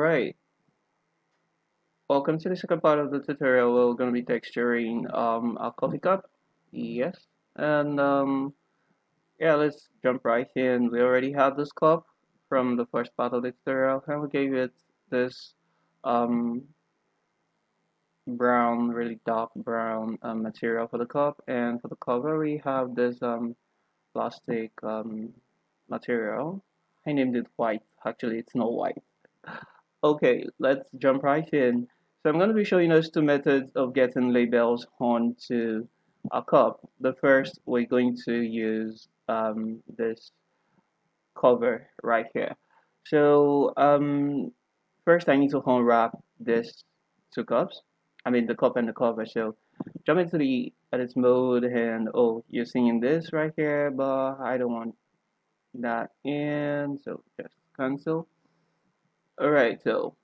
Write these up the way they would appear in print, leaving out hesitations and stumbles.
Alright, welcome to the second part of the tutorial. We're going to be texturing a coffee cup. Yes, and yeah, let's jump right in. We already have this cup from the first part of the tutorial, and we gave it this um, brown, really dark brown material for the cup, and for the cover we have this plastic material. I named it white. Actually, it's not white. Okay, let's jump right in. So I'm going to be showing us two methods of getting labels onto a cup. The first, we're going to use this cover right here. So first I need to unwrap this two cups. I mean the cup and the cover. So jump into the edit mode and oh, you're seeing this right here, but I don't want that in. So just cancel. Alright, so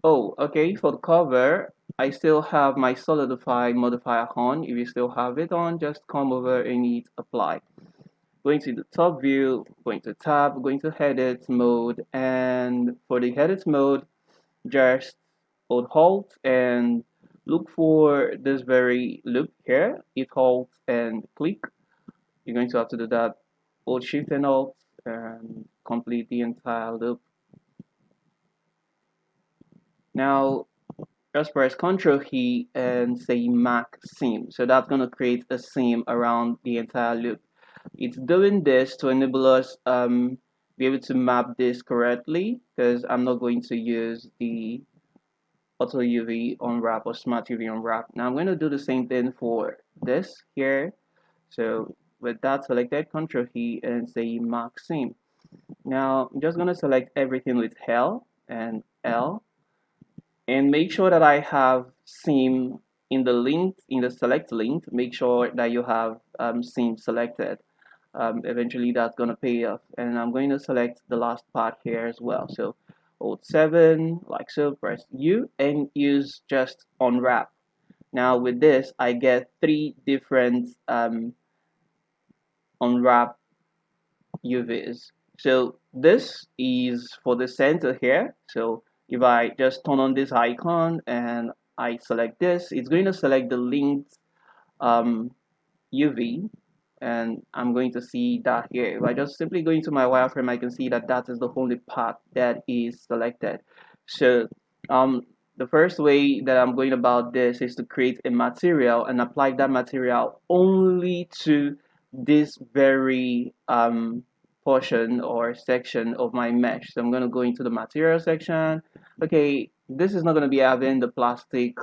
oh, okay, for the cover, I still have my solidify modifier on. If you still have it on, just come over and hit apply. Going to the top view, going to tab, going to edit mode, and for the edit mode, just hold Alt and look for this very loop here. Hit Alt and click. You're going to have to do that. Hold Shift and Alt and complete the entire loop. Now just press Ctrl key and say Mac seam. So that's going to create a seam around the entire loop. It's doing this to enable us be able to map this correctly because I'm not going to use the auto UV unwrap or smart UV unwrap. Now I'm going to do the same thing for this here. So with that selected, Ctrl key and say Mac seam. Now I'm just going to select everything with L and L and make sure that I have seam in the link, in the select link. Make sure that you have seam selected. Eventually that's going to pay off, and I'm going to select the last part here as well. So hold 7 like so, press U and use just unwrap. Now with this I get 3 different unwrap UVs. So this is for the center here. So if I just turn on this icon and I select this, it's going to select the linked UV, and I'm going to see that here. If I just simply go into my wireframe, I can see that that is the only part that is selected. So the first way that I'm going about this is to create a material and apply that material only to this very portion or section of my mesh. So I'm going to go into the material section. Okay, this is not going to be having the plastic.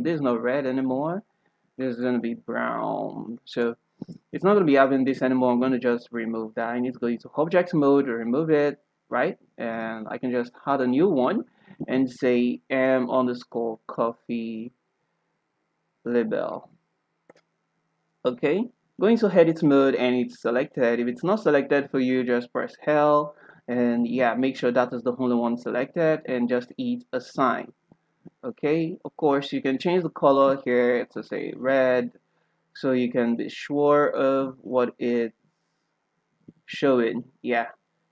This is not red anymore. This is going to be brown. So it's not going to be having this anymore. I'm going to just remove that. I need to go into object mode, remove it, right? And I can just add a new one and say m underscore coffee label. Okay, going to edit mode and it's selected. If it's not selected for you, just press L and yeah, make sure that is the only one selected and just hit assign. Okay, of course you can change the color here to say red so you can be sure of what it's showing. Yeah,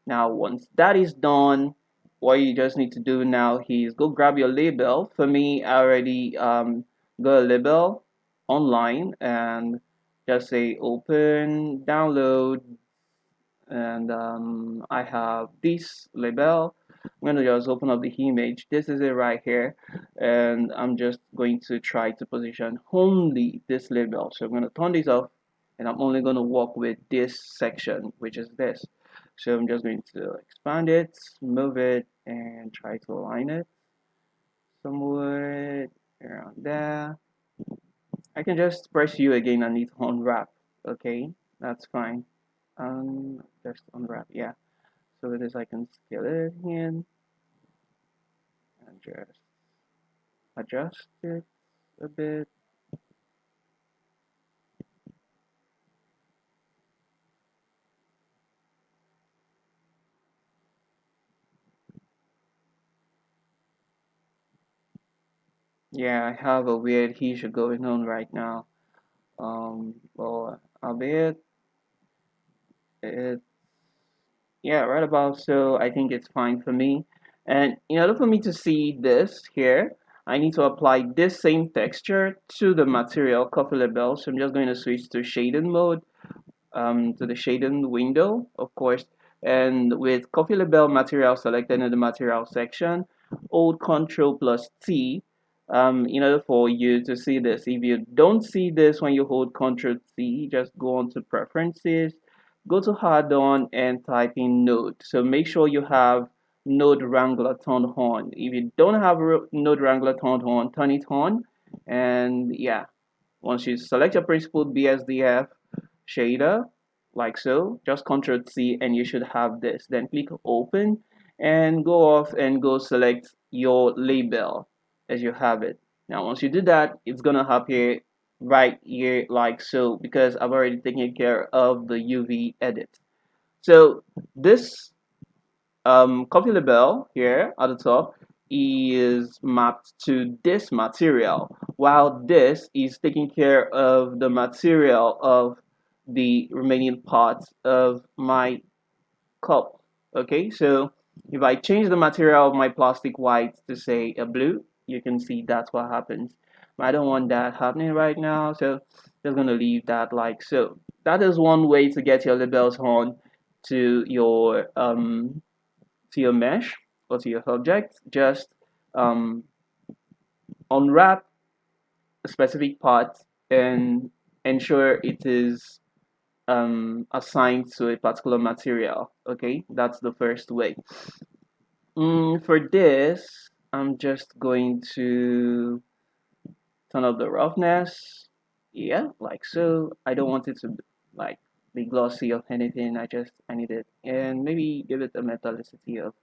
now once that is done, what you just need to do now is go grab your label. For me, I already got a label online and just say open download, and I have this label. I'm gonna just open up the image. This is it right here, and I'm just going to try to position only this label. So I'm gonna turn this off, and I'm only gonna work with this section, which is this. So I'm just going to expand it, move it, and try to align it somewhere around there. I can just press U again and need to unwrap. Okay, that's fine. Just unwrap, yeah. So with this I can scale it in and just adjust it a bit. Yeah, I have a weird issue going on right now. Well, albeit it, yeah, right about so I think it's fine for me. And in order for me to see this here, I need to apply this same texture to the material coffee label. So I'm just going to switch to shading mode, to the shading window, of course. And with coffee label material selected in the material section, hold Control plus T in order for you to see this. If you don't see this when you hold Control T, just go on to Preferences, go to Add-on and type in Node. So make sure you have Node Wrangler turned on. If you don't have Node Wrangler turned on, turn it on. And yeah, once you select your principled BSDF shader, like so, just Ctrl C and you should have this. Then click open and go off and go select your label as you have it. Now once you do that, it's gonna appear right here like so, because I've already taken care of the UV edit. So this coffee label here at the top is mapped to this material, while this is taking care of the material of the remaining parts of my cup. Okay, so if I change the material of my plastic white to say a blue, you can see that's what happens. I don't want that happening right now, so just gonna leave that like so. That is one way to get your labels on to your mesh or to your object. Just um, unwrap a specific part and ensure it is assigned to a particular material. Okay, that's the first way. For this, I'm just going to turn up the roughness. Yeah, like so. I don't want it to like be glossy or anything. I need it, and maybe give it a metallicity of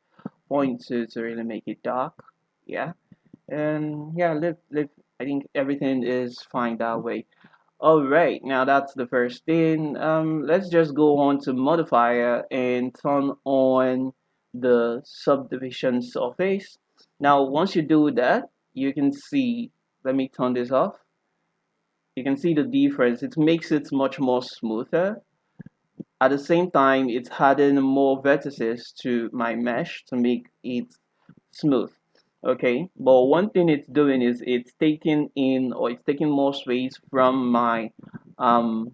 0.2 to really make it dark. Yeah, and yeah, live. I think everything is fine that way. All right, now that's the first thing. Let's just go on to modifier and turn on the subdivision surface. Now, once you do that, you can see, let me turn this off. You can see the difference. It makes it much more smoother. At the same time, it's adding more vertices to my mesh to make it smooth. Okay, but one thing it's doing is it's taking in, or it's taking more space um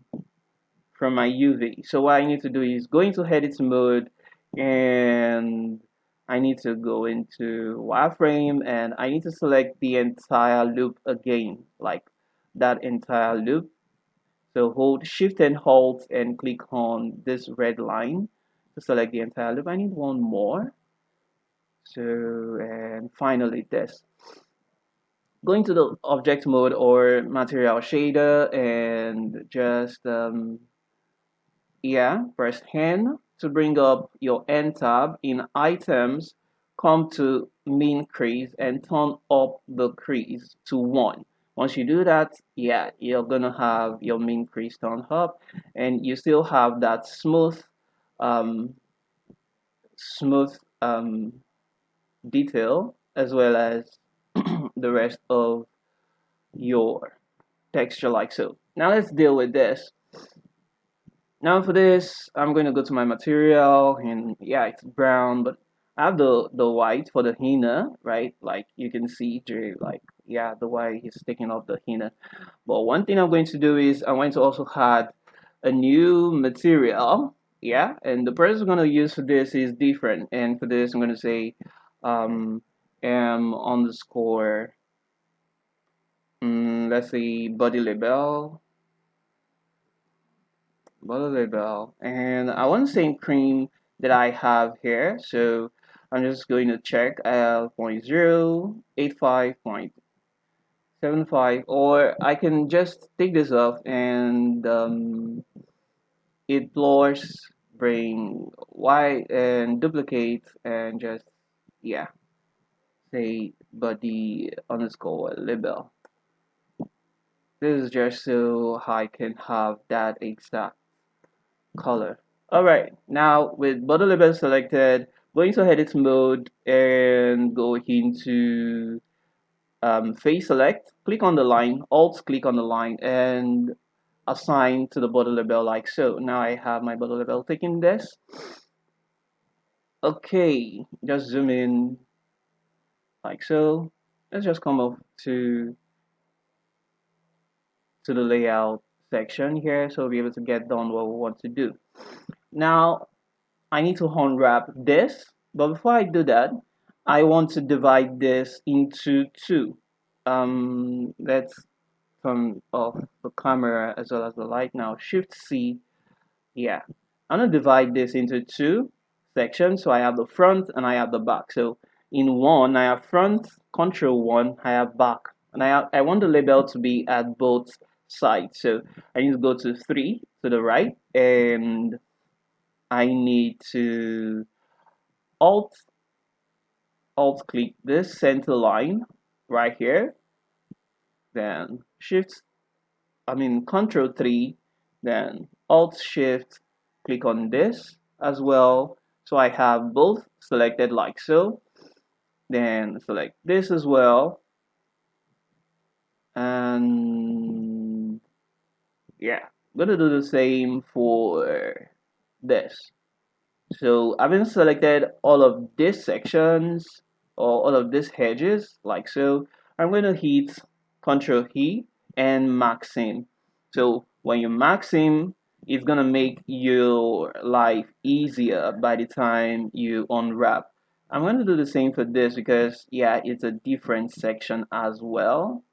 from my UV. So what I need to do is go into edit mode, and I need to go into wireframe, and I need to select the entire loop again, like that entire loop. So hold shift and hold and click on this red line to select the entire loop. I need one more. So, and finally this. Going to the object mode or material shader and just yeah, press N to bring up your N tab. In items, come to min crease and turn up the crease to 1. Once you do that, yeah, you're gonna have your min crease turned up, and you still have that um, smooth detail, as well as the rest of your texture like so. Now let's deal with this. Now for this, I'm going to go to my material, and yeah, it's brown, but I have the white for the henna, right? Like you can see through, like, yeah, the white is taking off the henna. But one thing I'm going to do is I'm going to also add a new material, yeah, and the person I'm going to use for this is different. And for this, I'm going to say um, m underscore, let's say body label, and I want the same cream that I have here. So I'm just going to check L.085.75, or I can just take this off and it blurs, bring white and duplicate, and just, yeah, say body underscore label. This is just so I can have that exact color. Alright, now with body label selected, go into edit mode and go into face select, click on the line, alt click on the line, and assign to the body label like so. Now I have my body label taking this. Okay, just zoom in. like so. Let's just come up to the layout section here, so we'll be able to get done what we want to do. Now I need to unwrap this, but before I do that, I want to divide this into two. Let's turn off the camera as well as the light now. Shift C. Yeah, I'm gonna divide this into two sections. So I have the front and I have the back. So in one, I have front, control one, I have back. And I want the label to be at both sides. So I need to go to 3 to the right, and I need to alt click this center line right here, then control 3, then alt shift click on this as well, so I have both selected like so, then select this as well, and yeah, I'm gonna do the same for this. So having selected all of these sections or all of these edges like so, I'm going to hit Ctrl E and max in. So when you max in, it's going to make your life easier by the time you unwrap. I'm going to do the same for this because yeah, it's a different section as well.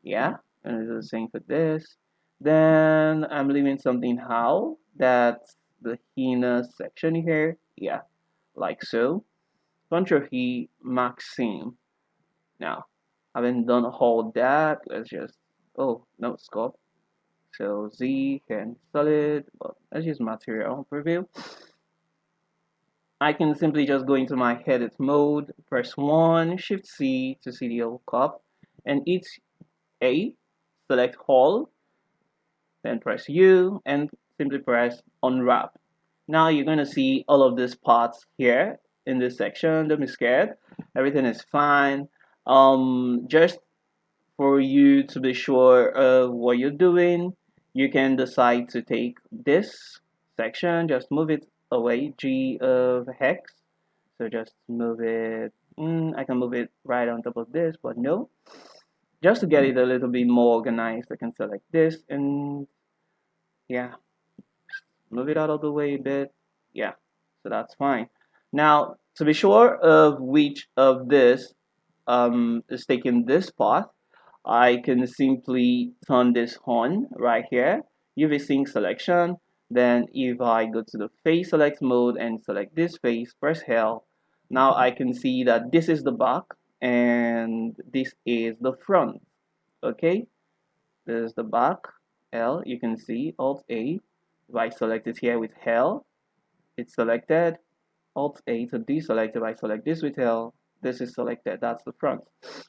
Yeah, I'm going to do the same for this. Then I'm leaving something how that's the inner section here. Yeah, like so. Control E maxim. Now, having done all that, let's just, oh, no, scope. So Z and solid, but let's use material preview. I can simply just go into my edit mode, press 1, Shift C to see the whole cup, and hit A, select all, then press U, and simply press unwrap. Now you're going to see all of these parts here in this section. Don't be scared. Everything is fine. Just for you to be sure of what you're doing, you can decide to take this section, just move it away, G of hex. So just move it. I can move it right on top of this, but no. Just to get it a little bit more organized, I can select this and yeah, move it out of the way a bit. Yeah, so that's fine. Now, to be sure of which of this is taking this path, I can simply turn this on right here, UV sync selection. Then if I go to the face select mode and select this face, press L, now I can see that this is the back and this is the front. Okay, this is the back, L, you can see, Alt A. If I select it here with L, it's selected. Alt A to deselect. If I select this with L, this is selected. That's the front.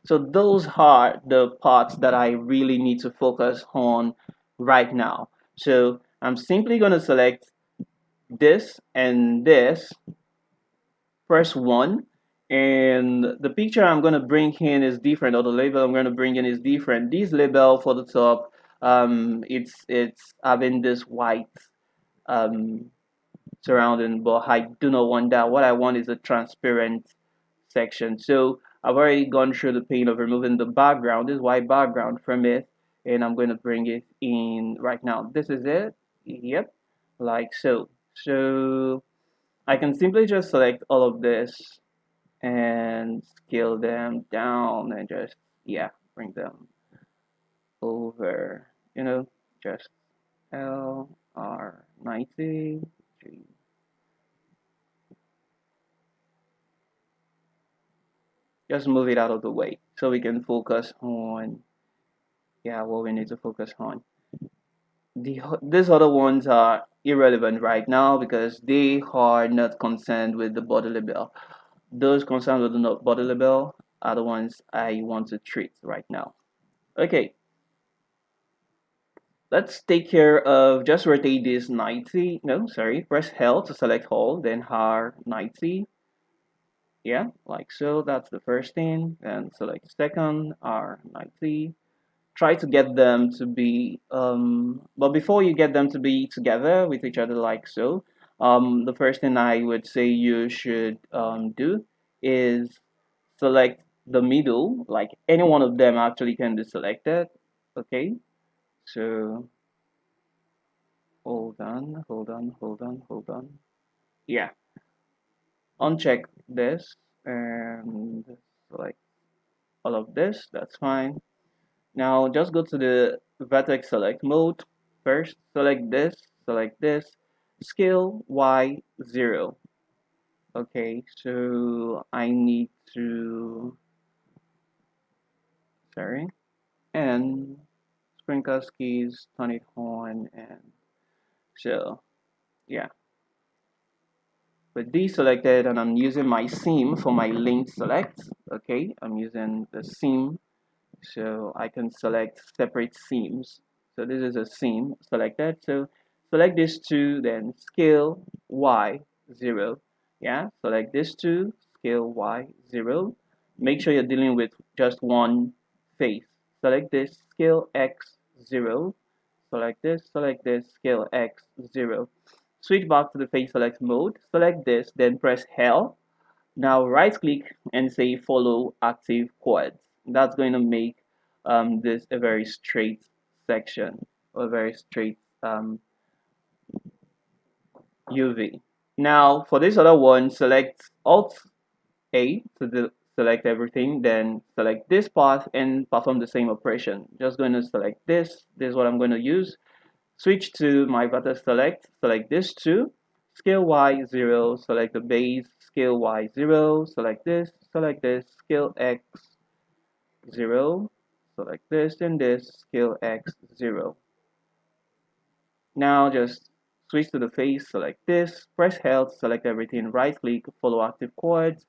So those are the parts that I really need to focus on right now. So I'm simply going to select this and this, press 1, and the picture I'm going to bring in is different, or the label I'm going to bring in is different. This label for the top, it's having this white um, surrounding, but I do not want that. What I want is a transparent section. So I've already gone through the pain of removing the background, this white background from it, and I'm going to bring it in right now. This is it. Yep, like so. So I can simply just select all of this and scale them down and just, yeah, bring them over, just LR90. Just move it out of the way so we can focus on, yeah, what we need to focus on. These other ones are irrelevant right now because they are not concerned with the body label. Those concerned with the body label are the ones I want to treat right now. Okay, let's take care of, just rotate this 90, no, sorry, press L to select all, then R90. Yeah, like so, that's the first thing, and select second, R90. Try to get them to be but before you get them to be together with each other like so, the first thing I would say you should do is select the middle, like any one of them actually can be selected. Okay, so hold on. Yeah, uncheck this and select all of this. That's fine. Now just go to the vertex select mode. First, select this, scale Y 0. Okay, so I need to, sorry, and sprinkle keys, turn it on, and so yeah. With these selected, and I'm using my seam for my link select. Okay, I'm using the seam, so I can select separate seams. So this is a seam selected. So select this two, then scale Y 0. Yeah, select this two, scale Y 0. Make sure you're dealing with just one face. Select this, scale X 0. Select this, scale X 0. Switch back to the face select mode. Select this, then press L. Now right click and say follow active quads. That's going to make this a very straight section, a very straight UV. Now for this other one, select Alt A to select everything, then select this path and perform the same operation. Just going to select this. This is what I'm going to use. Switch to my vertex select this two, scale Y 0, select the base, scale Y 0, select this, scale X 0, select this and this, scale X 0. Now just switch to the face, select this, press L to select everything, right click, follow active chords.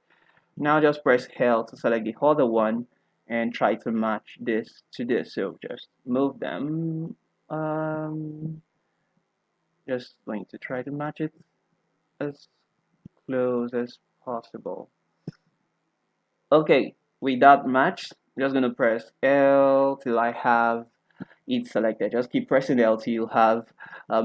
Now just press L to select the other one and try to match this to this. So just move them. Just going to try to match it as close as possible. Okay, with that match, I'm just gonna press L till I have it selected. Just keep pressing L till you have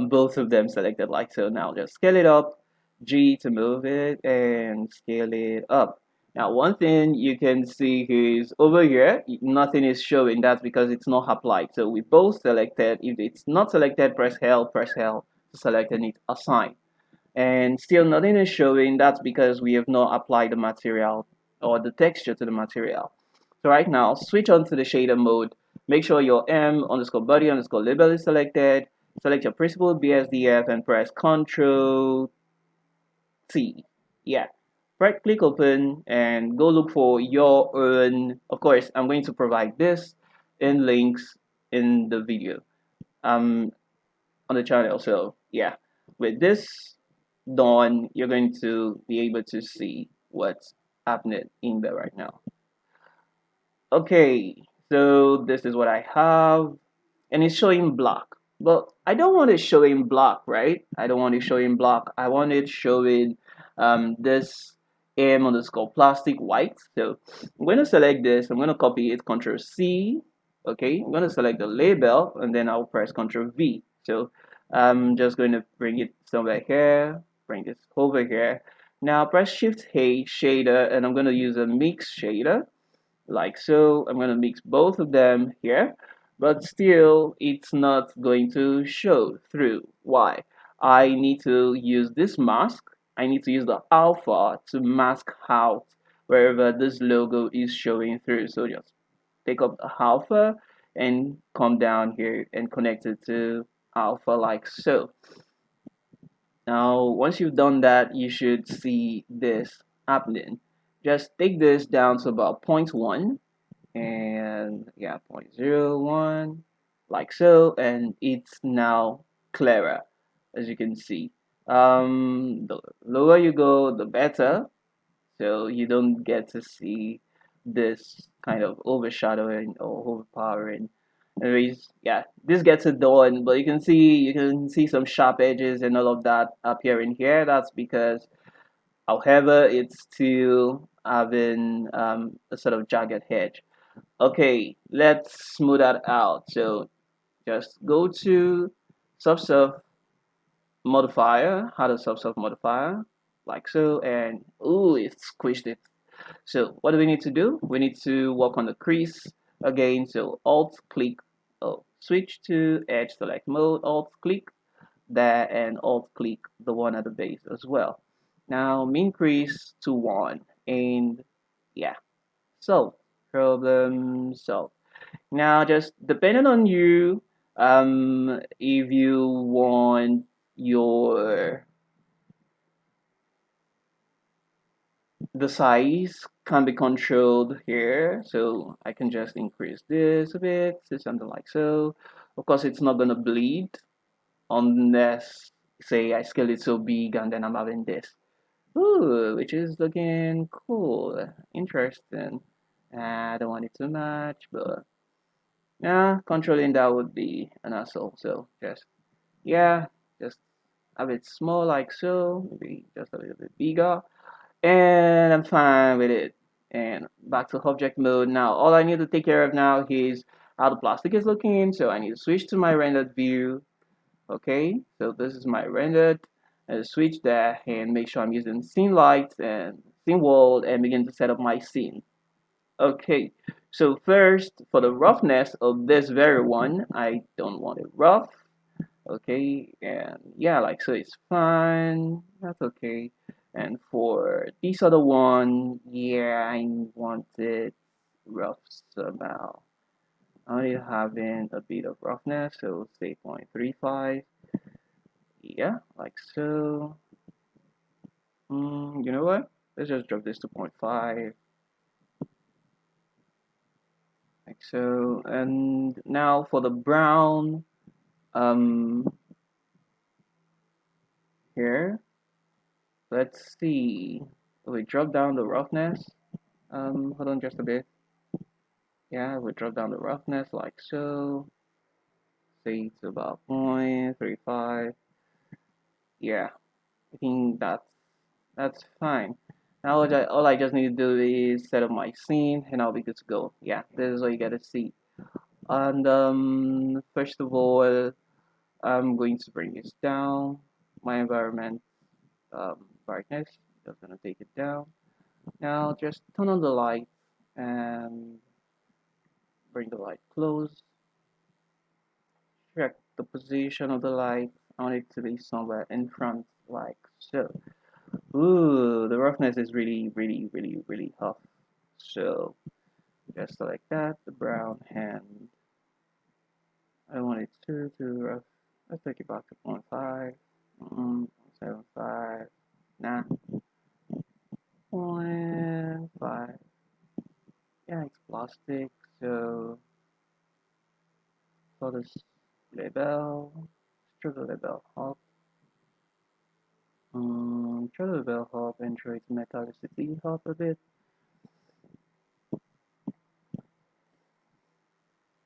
both of them selected like so. Now just scale it up, G to move it, and scale it up. Now one thing you can see is over here, nothing is showing. That's because it's not applied. So we both selected. If it's not selected, press L to select and it assign. And still nothing is showing. That's because we have not applied the material or the texture to the material. So right now, switch on to the shader mode. Make sure your M underscore body underscore label is selected. Select your principal BSDF and press Ctrl T. Yeah. Right click open and go look for your own. Of course, I'm going to provide this in links in the video on the channel. So yeah, with this done, you're going to be able to see what's happening in there right now. Okay, so this is what I have, and it's showing black. But I don't want it showing black, right? I don't want it showing black. I want it showing this M underscore plastic white. So I'm going to select this. I'm going to copy it, Control C. Okay, I'm going to select the label, and then I'll press Control V. So I'm just going to bring it somewhere here, bring this over here. Now press Shift A shader, and I'm going to use a mix shader like so. I'm going to mix both of them here, but still it's not going to show through. Why? I need to use this mask. I need to use the alpha to mask out wherever this logo is showing through. So just take up the alpha and come down here and connect it to alpha like so. Now once you've done that, you should see this happening. Just take this down to about 0.1 and yeah, 0.01 like so, and it's now clearer, as you can see. The lower you go, the better, so you don't get to see this kind of overshadowing or overpowering. Anyways, yeah, this gets it done, but you can see some sharp edges and all of that appearing here. That's because, however, it's still having a sort of jagged edge. Okay, let's smooth that out. So just go to subsurf modifier, add a subsurf modifier, like so, and ooh, it squished it. So what do we need to do? We need to work on the crease again. So Alt click, oh, switch to edge select mode, Alt click that, and Alt click the one at the base as well. Now min crease to 1, and yeah, so problem solved. Now just depending on you, if you want your the size can be controlled here, so I can just increase this a bit to something like so. Of course, it's not gonna bleed unless, say, I scale it so big and then I'm having this. Ooh, which is looking cool, interesting. I don't want it too much, but yeah, controlling that would be an hassle. So just, yeah, just have it small like so, maybe just a little bit bigger, and I'm fine with it. And back to object mode. Now, all I need to take care of now is how the plastic is looking. So I need to switch to my rendered view. Okay, so this is my rendered. Switch there and make sure I'm using scene lights and scene world and begin to set up my scene. Okay, so first for the roughness of this very one, I don't want it rough. Okay, and yeah, like so it's fine. That's okay. And for this other one, yeah, I want it rough somehow. Only having a bit of roughness, so say 0.35. Yeah, like so. You know what? Let's just drop this to 0.5, like so. And now for the brown, um, here, let's see. We drop down the roughness. Hold on just a bit. Yeah, we drop down the roughness like so. Say it's about 0.35. Yeah, I think that's fine. Now all I just need to do is set up my scene and I'll be good to go. Yeah, this is what you gotta see. And first of all, I'm going to bring this down. My environment brightness, just gonna take it down. Now just turn on the light and bring the light close. Check the position of the light. I want it to be somewhere in front, like so. Ooh, the roughness is really, really, really, really tough. So just like that, the brown hand. I don't want it too rough. Let's take it back to 0.5. 0.75. Nah. 0.5. Yeah, it's plastic. So for this label, stroke the label up. Stroke the label up and show its metallicity up a bit.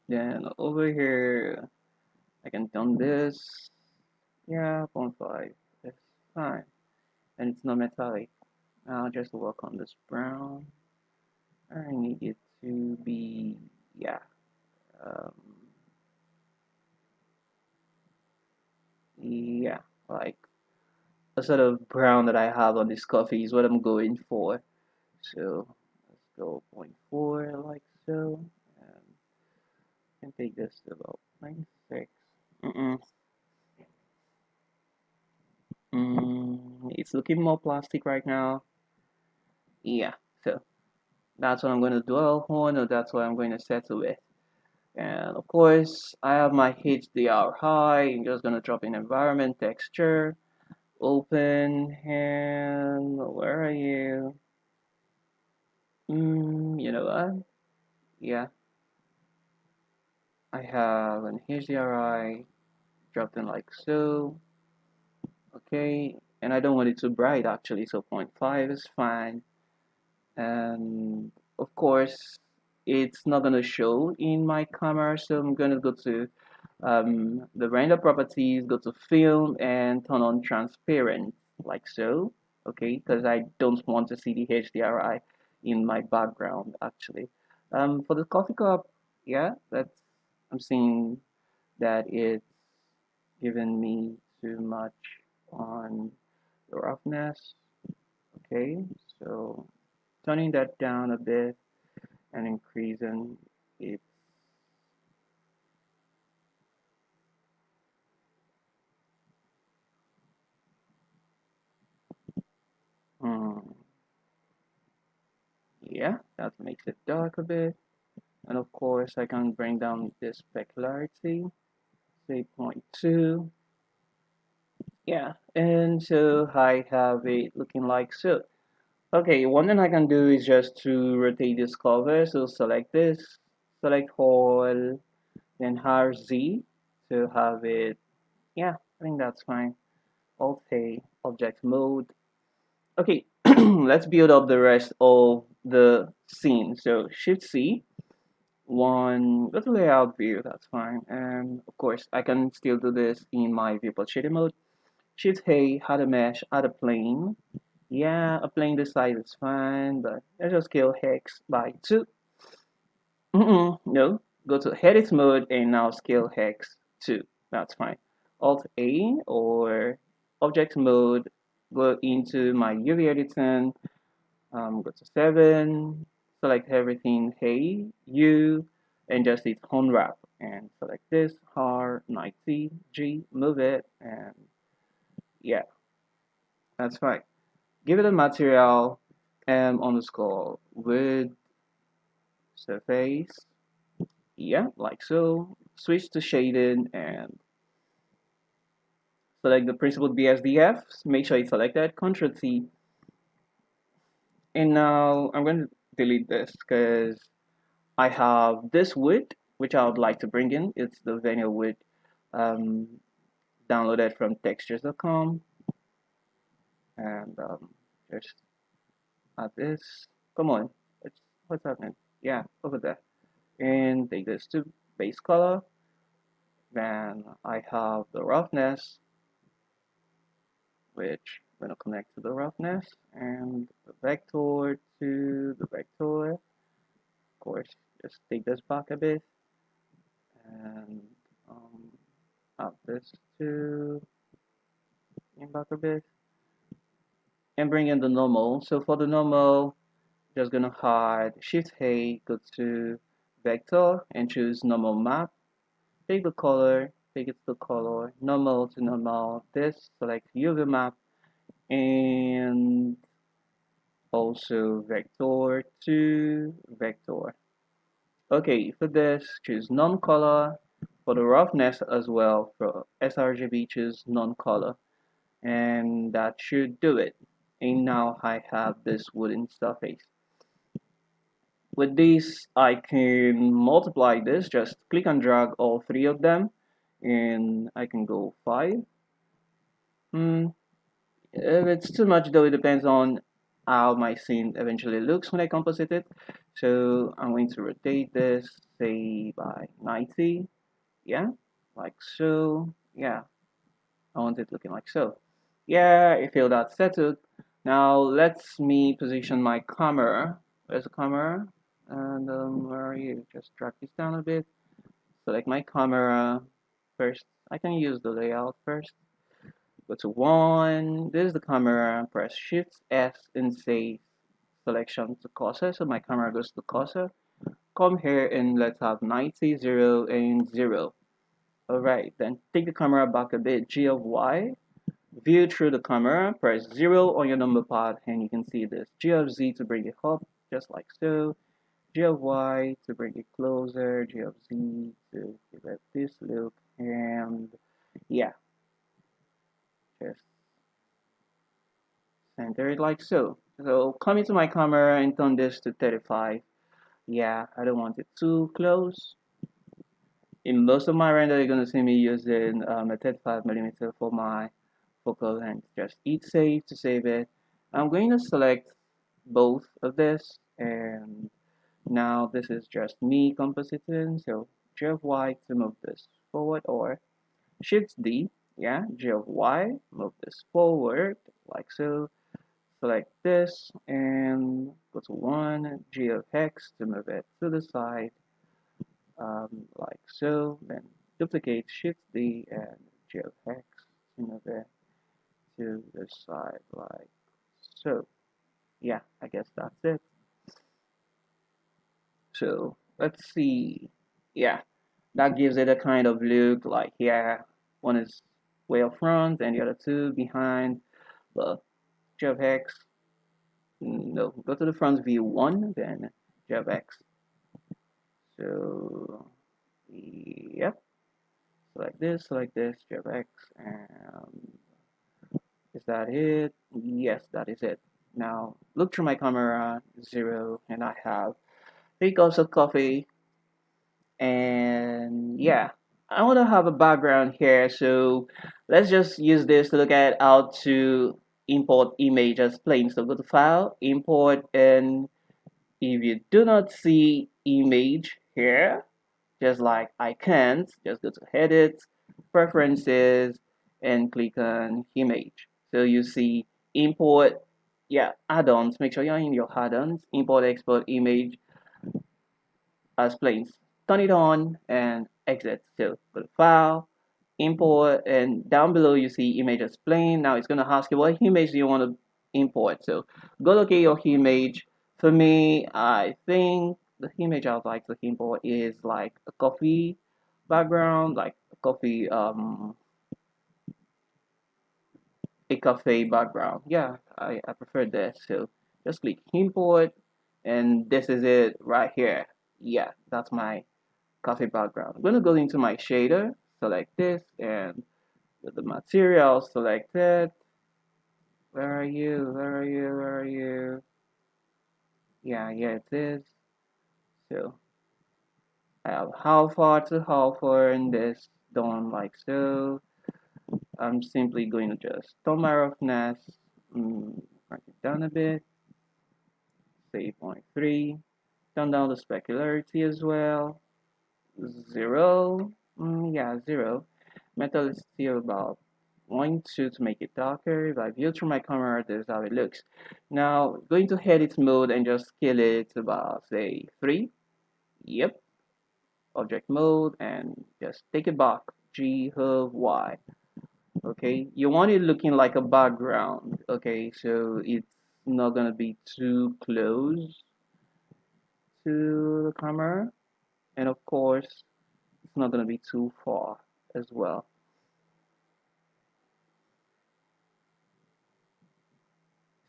Then over here, I can turn this. Yeah, 0.5. That's fine. And it's not metallic. I'll just work on this brown. I need it to be, yeah, um, yeah, like a sort of brown that I have on this coffee is what I'm going for. So let's go zero point 0.4 like so. And I can take this to about 0.6. Mm-mm. It's looking more plastic right now. Yeah, so that's what I'm going to dwell on, or that's what I'm going to settle with. And of course, I have my HDR high. I'm just going to drop in environment texture. Open, and where are you? You know what? Yeah, I have an HDRI dropped in like so. Okay, and I don't want it too bright actually, so 0.5 is fine. And of course, it's not gonna show in my camera, so I'm gonna go to the render properties, go to film, and turn on transparent, like so. Okay, because I don't want to see the HDRI in my background actually. For the coffee cup, yeah, that's I'm seeing that it's given me too much on the roughness. Okay, so turning that down a bit and increasing it. Mm, yeah, that makes it dark a bit. And of course, I can bring down this specularity, say zero point 0.2. Yeah, and so I have it looking like so. Okay, one thing I can do is just to rotate this cover. So select this, select all, then hard Z to have it. Yeah, I think that's fine. Alt A, object mode. Okay, let's build up the rest of the scene. So Shift C, one, go to layout view, that's fine. And of course, I can still do this in my viewport shading mode. Shift A, add a mesh, add a plane. Yeah, a plane this size is fine, but let's just scale hex by 2. No, go to edit mode and now scale hex 2. That's fine. Alt A or object mode, go into my UV editing, go to 7, select everything, hey, U, and just hit unwrap. And select this, R90, G, move it, and yeah, that's fine. Give it a material underscore with surface. Yeah, like so. Switch to shading and select the principled BSDF. Make sure you select that. Control T. And now I'm going to delete this because I have this wood, which I would like to bring in. It's the vinyl wood um, downloaded from textures.com. And just add this. Come on. What's happening? Yeah, over there. And take this to base color. Then I have the roughness, which I'm going to connect to the roughness, and the vector to the vector. Of course, just take this back a bit, and um, add this to back a bit, and bring in the normal. So for the normal, just gonna hide Shift A, go to vector, and choose normal map. Take the color, take it to color, normal to normal. This select UV map, and also vector to vector. Okay, for this, choose non-color. For the roughness as well, for sRGB, choose non-color. And that should do it. And now I have this wooden surface. With this, I can multiply this, just click and drag all three of them, and I can go 5. Hmm, if it's too much though, it depends on how my scene eventually looks when I composite it. So I'm going to rotate this, say by 90, yeah, like so, yeah, I want it looking like so. Yeah, I feel that's settled. Now let's me position my camera. Where's the camera? And where are you? Just drag this down a bit. Select my camera first. I can use the layout first. Go to 1. This is the camera. Press Shift S and say selection to cursor. So my camera goes to cursor. Come here and let's have 90, 0, and 0. Alright, then take the camera back a bit. G of Y. View through the camera. Press 0 on your number pad and you can see this. G of Z to bring it up, just like so. G of Y to bring it closer. G of Z to give it this look. And yeah, just center it like so. So come into my camera and turn this to 35. Yeah, I don't want it too close. In most of my render, you're gonna see me using a 35mm for my focal length. Just hit save to save it. I'm going to select both of this, and now this is just me compositing. So G of Y to move this forward, or Shift D, yeah, G of Y, move this forward like so. Select this and go to 1, G of X to move it to the side, like so. Then duplicate Shift D and G of X to move it to the side like so. Yeah, I guess that's it. So let's see. Yeah, that gives it a kind of look like here. One is way up front and the other two behind. But JavaX, no, go to the front view one, then JavaX. So, yep, select this, JavaX, and is that it? Yes, that is it. Now, look through my camera, 0, and I have 3 cups of coffee, and yeah, I want to have a background here, so let's just use this to look at how to import image as plain. So go to File, Import, and if you do not see image here, just like I can't, just go to Edit, Preferences, and click on Image. So you see Import, yeah, add-ons. Make sure you're in your add-ons. Import, export image as planes. Turn it on and exit. So go to File, Import, and down below you see Image as plane. Now it's going to ask you what image do you want to import. So go locate your image. For me, I think the image I would like to import is like a coffee background, like a cafe background. Yeah, I prefer this. So just click import, and this is it right here. Yeah, that's my coffee background. I'm going to go into my shader, select this, and with the material selected. Where are you? Where are you? Where are you? Yeah, yeah, it is. So I have how far to how far in this done like so. I'm simply going to just turn my roughness, crank it down a bit, say 0.3, turn down the specularity as well, 0, yeah, 0. Metal is still about 0.2 to make it darker. If I view through my camera, this is how it looks. Now, going to edit mode and just scale it to about, say, 3. Yep, object mode, and just take it back, G, H, Y. Okay, you want it looking like a background. Okay, so it's not gonna be too close to the camera, and of course, it's not gonna be too far as well.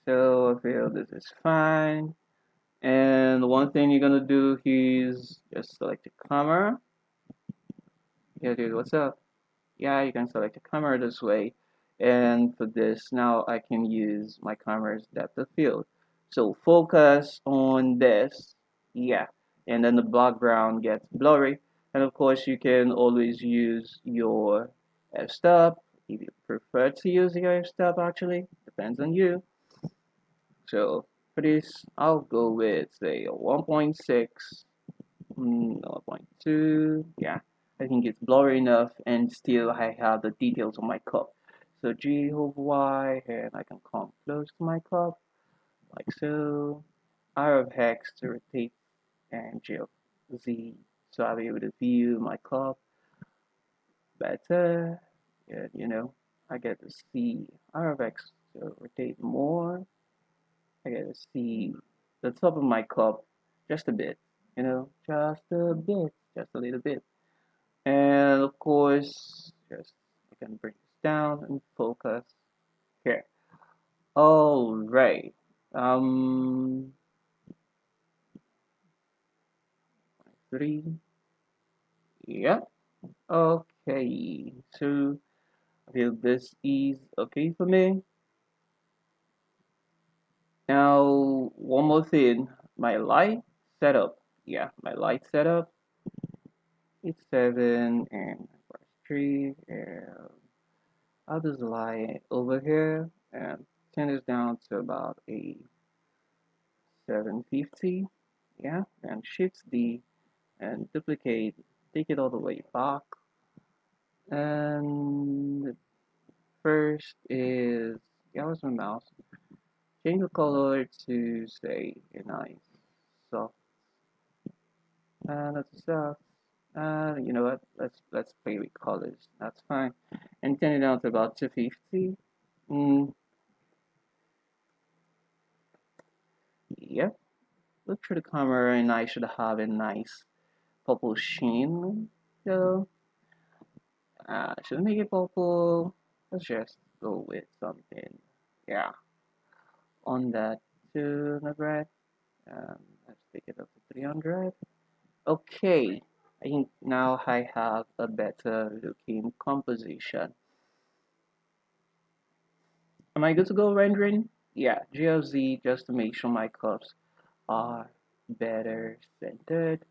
So I feel this is fine. And one thing you're gonna do is just select the camera. Yeah, dude, what's up? Yeah, you can select the camera this way. And for this, now I can use my camera's depth of field. So focus on this. Yeah. And then the background gets blurry. And of course, you can always use your f-stop if you prefer to use your f-stop actually. Depends on you. So for this, I'll go with say a 1.6, 1.2. Yeah, I think it's blurry enough, and still I have the details on my cup. So G over Y, and I can come close to my cup like so. R of hex to rotate, and G of Z, so I'll be able to view my cup better. Yeah, I get to see R of X to rotate more. I get to see the top of my cup just a bit, just a bit, just a little bit. And of course, just I can bring this down and focus here. All right. Um, 3. Yeah. Okay. So I feel this is okay for me. Now, one more thing. My light setup. Yeah, my light setup. It's 7 and 3. And I'll just lie over here and turn this down to about a 750. Yeah, and shift D and duplicate, take it all the way back. And first is, yeah, where's my mouse? Change the color to say a nice soft, that's soft. You know what? Let's play with colors. That's fine. And turn it down to about 250. Mm, yeah. look through the camera and I should have a nice purple sheen. So should I make it purple? Let's just go with something. Yeah, on that 200. Let's take it up to 300. Okay, I think now I have a better looking composition. Am I good to go rendering? Yeah, GLZ just to make sure my cups are better centered.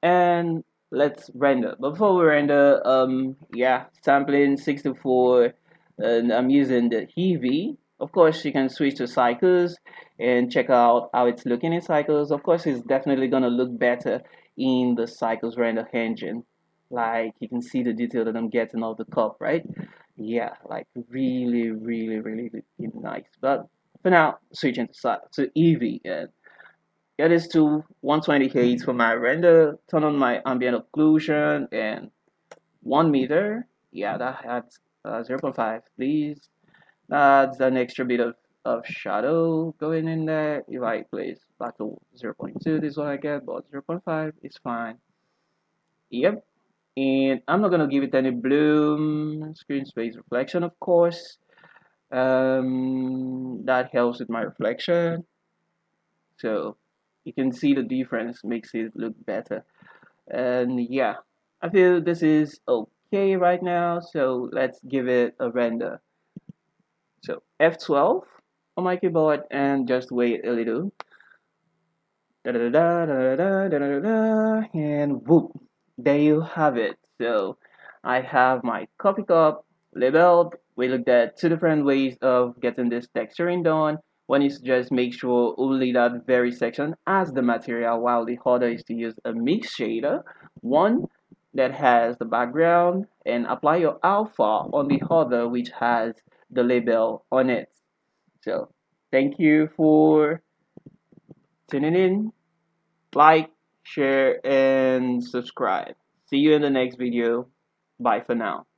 And let's render. Before we render, yeah, sampling 64, and I'm using the Eevee. Of course, you can switch to cycles and check out how it's looking in cycles. Of course, it's definitely gonna look better in the cycles render engine. Like you can see the detail that I'm getting of the cup, right? Yeah, like really, really, really looking nice. But for now, switching to Eevee and get this to 128 for my render, turn on my ambient occlusion and 1 meter. Yeah, that adds 0.5, please. That's an extra bit of shadow going in there. If I place back to 0.2, this is what I get, but 0.5 is fine. Yep. And I'm not gonna give it any bloom, screen space reflection, of course. That helps with my reflection. So you can see the difference, makes it look better. And yeah, I feel this is okay right now, so let's give it a render. So F12 on my keyboard and just wait a little. Da da da da da da da da, and whoop, there you have it. So I have my coffee cup labeled. We looked at two different ways of getting this texturing done. One is just make sure only that very section has the material, while the other is to use a mix shader. One that has the background and apply your alpha on the other which has the label on it. So thank you for tuning in. Like, share, and subscribe. See you in the next video. Bye for now.